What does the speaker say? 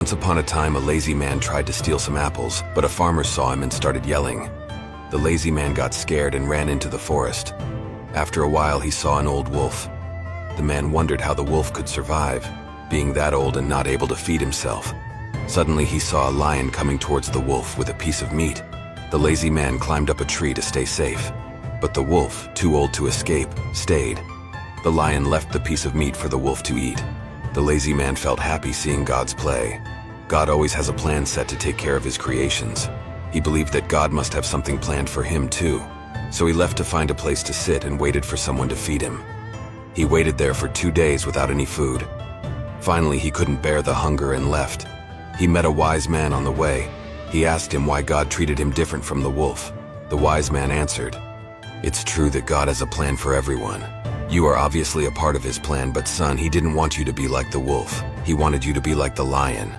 Once upon a time, a lazy man tried to steal some apples, but a farmer saw him and started yelling. The lazy man got scared and ran into the forest. After a while, he saw an old wolf. The man wondered how the wolf could survive, being that old and not able to feed himself. Suddenly, he saw a lion coming towards the wolf with a piece of meat. The lazy man climbed up a tree to stay safe, but the wolf, too old to escape, stayed. The lion left the piece of meat for the wolf to eat. The lazy man felt happy seeing God's play. God always has a plan set to take care of his creations. He believed that God must have something planned for him too. So he left to find a place to sit and waited for someone to feed him. He waited there for 2 days without any food. Finally, he couldn't bear the hunger and left. He met a wise man on the way. He asked him why God treated him different from the wolf. The wise man answered, "It's true that God has a plan for everyone. You are obviously a part of his plan, but son, he didn't want you to be like the wolf. He wanted you to be like the lion."